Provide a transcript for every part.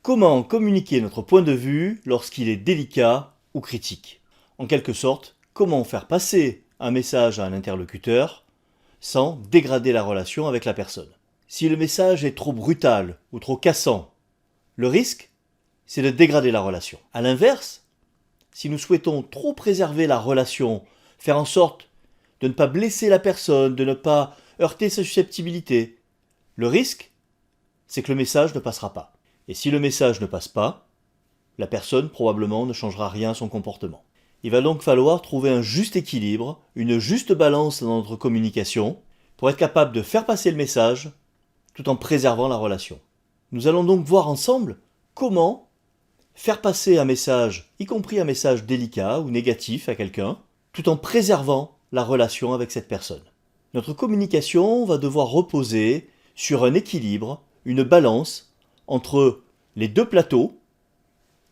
Comment communiquer notre point de vue lorsqu'il est délicat ou critique? En quelque sorte, comment faire passer un message à un interlocuteur sans dégrader la relation avec la personne? Si le message est trop brutal ou trop cassant, le risque, c'est de dégrader la relation. A l'inverse, si nous souhaitons trop préserver la relation, faire en sorte de ne pas blesser la personne, de ne pas heurter sa susceptibilité, le risque, c'est que le message ne passera pas. Et si le message ne passe pas, la personne probablement ne changera rien à son comportement. Il va donc falloir trouver un juste équilibre, une juste balance dans notre communication pour être capable de faire passer le message tout en préservant la relation. Nous allons donc voir ensemble comment faire passer un message, y compris un message délicat ou négatif à quelqu'un, tout en préservant la relation avec cette personne. Notre communication va devoir reposer sur un équilibre, une balance entre les deux plateaux,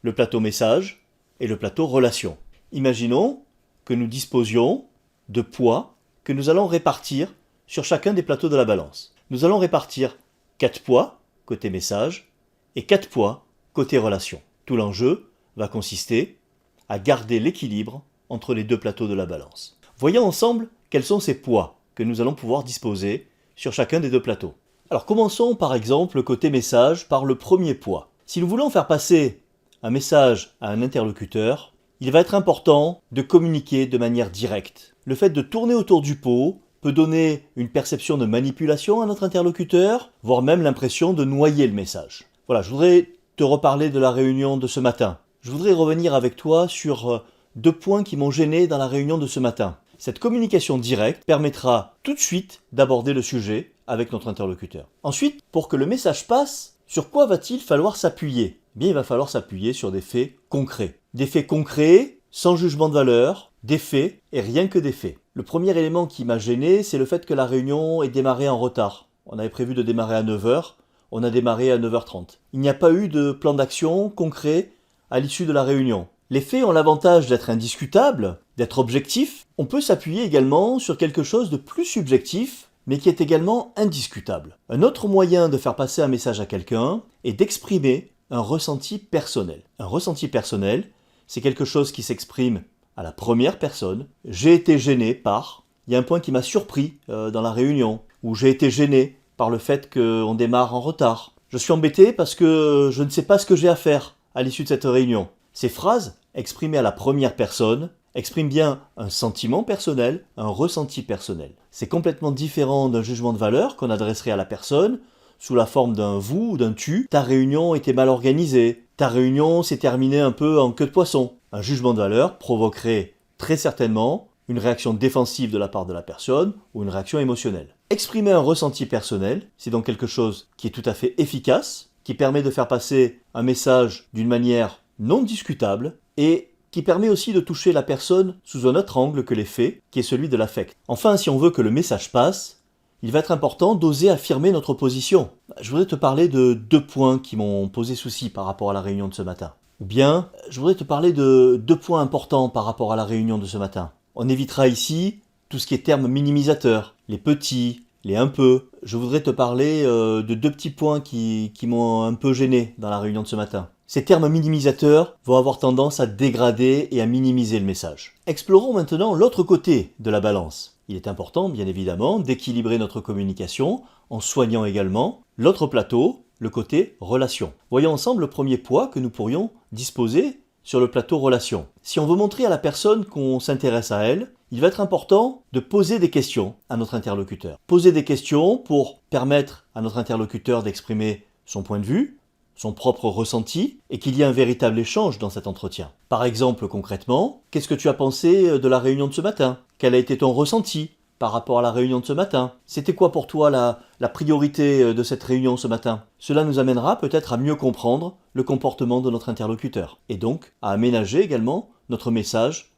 le plateau message et le plateau relation. Imaginons que nous disposions de poids que nous allons répartir sur chacun des plateaux de la balance. Nous allons répartir 4 poids côté message et 4 poids côté relation. Tout l'enjeu va consister à garder l'équilibre entre les deux plateaux de la balance. Voyons ensemble quels sont ces poids que nous allons pouvoir disposer sur chacun des deux plateaux. Alors commençons par exemple côté message par le premier poids. Si nous voulons faire passer un message à un interlocuteur, il va être important de communiquer de manière directe. Le fait de tourner autour du pot peut donner une perception de manipulation à notre interlocuteur, voire même l'impression de noyer le message. Voilà, je voudrais te reparler de la réunion de ce matin. Je voudrais revenir avec toi sur 2 points qui m'ont gêné dans la réunion de ce matin. Cette communication directe permettra tout de suite d'aborder le sujet avec notre interlocuteur. Ensuite, pour que le message passe, sur quoi va-t-il falloir s'appuyer? Eh bien, il va falloir s'appuyer sur des faits concrets. Des faits concrets, sans jugement de valeur, des faits et rien que des faits. Le premier élément qui m'a gêné, c'est le fait que la réunion ait démarré en retard. On avait prévu de démarrer à 9h, on a démarré à 9h30. Il n'y a pas eu de plan d'action concret à l'issue de la réunion. Les faits ont l'avantage d'être indiscutables, d'être objectifs. On peut s'appuyer également sur quelque chose de plus subjectif, mais qui est également indiscutable. Un autre moyen de faire passer un message à quelqu'un est d'exprimer un ressenti personnel. Un ressenti personnel, c'est quelque chose qui s'exprime à la première personne. J'ai été gêné par... Il y a un point qui m'a surpris dans la réunion, où j'ai été gêné par le fait qu'on démarre en retard. Je suis embêté parce que je ne sais pas ce que j'ai à faire à l'issue de cette réunion. Ces phrases, exprimées à la première personne, expriment bien un sentiment personnel, un ressenti personnel. C'est complètement différent d'un jugement de valeur qu'on adresserait à la personne sous la forme d'un vous ou d'un tu. Ta réunion était mal organisée, ta réunion s'est terminée un peu en queue de poisson. Un jugement de valeur provoquerait très certainement une réaction défensive de la part de la personne ou une réaction émotionnelle. Exprimer un ressenti personnel, c'est donc quelque chose qui est tout à fait efficace, qui permet de faire passer un message d'une manière non discutable et qui permet aussi de toucher la personne sous un autre angle que les faits, qui est celui de l'affect. Enfin, si on veut que le message passe, il va être important d'oser affirmer notre position. Je voudrais te parler de 2 points qui m'ont posé souci par rapport à la réunion de ce matin. Ou bien, je voudrais te parler de 2 points importants par rapport à la réunion de ce matin. On évitera ici tout ce qui est termes minimisateurs, les petits, les un peu. Je voudrais te parler de 2 petits points qui m'ont un peu gêné dans la réunion de ce matin. Ces termes minimisateurs vont avoir tendance à dégrader et à minimiser le message. Explorons maintenant l'autre côté de la balance. Il est important, bien évidemment, d'équilibrer notre communication en soignant également l'autre plateau, le côté relation. Voyons ensemble le premier poids que nous pourrions disposer sur le plateau relation. Si on veut montrer à la personne qu'on s'intéresse à elle, il va être important de poser des questions à notre interlocuteur. Poser des questions pour permettre à notre interlocuteur d'exprimer son point de vue, son propre ressenti, et qu'il y ait un véritable échange dans cet entretien. Par exemple, concrètement, qu'est-ce que tu as pensé de la réunion de ce matin? Quel a été ton ressenti par rapport à la réunion de ce matin? C'était quoi pour toi la priorité de cette réunion ce matin? Cela nous amènera peut-être à mieux comprendre le comportement de notre interlocuteur, et donc à aménager également notre message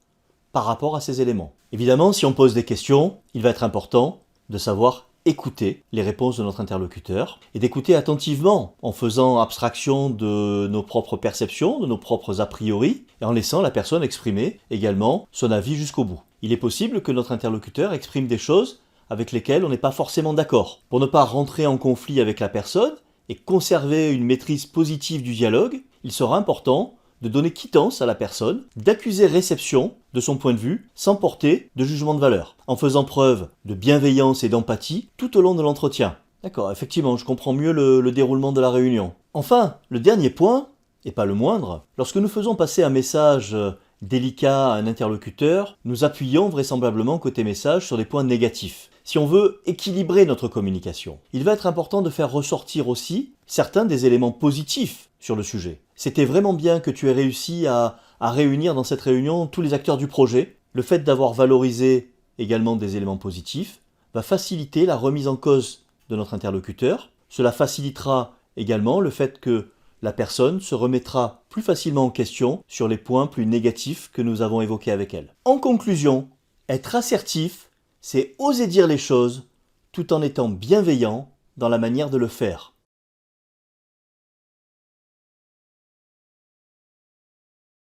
par rapport à ces éléments. Évidemment, si on pose des questions, il va être important de savoir écouter les réponses de notre interlocuteur et d'écouter attentivement en faisant abstraction de nos propres perceptions, de nos propres a priori et en laissant la personne exprimer également son avis jusqu'au bout. Il est possible que notre interlocuteur exprime des choses avec lesquelles on n'est pas forcément d'accord. Pour ne pas rentrer en conflit avec la personne, et conserver une maîtrise positive du dialogue, il sera important de donner quittance à la personne, d'accuser réception de son point de vue sans porter de jugement de valeur, en faisant preuve de bienveillance et d'empathie tout au long de l'entretien. D'accord, effectivement, je comprends mieux le déroulement de la réunion. Enfin, le dernier point, et pas le moindre, lorsque nous faisons passer un message délicat à un interlocuteur, nous appuyons vraisemblablement côté message sur des points négatifs. Si on veut équilibrer notre communication, il va être important de faire ressortir aussi certains des éléments positifs sur le sujet. C'était vraiment bien que tu aies réussi à réunir dans cette réunion tous les acteurs du projet. Le fait d'avoir valorisé également des éléments positifs va faciliter la remise en cause de notre interlocuteur. Cela facilitera également le fait que la personne se remettra plus facilement en question sur les points plus négatifs que nous avons évoqués avec elle. En conclusion, être assertif, c'est oser dire les choses tout en étant bienveillant dans la manière de le faire.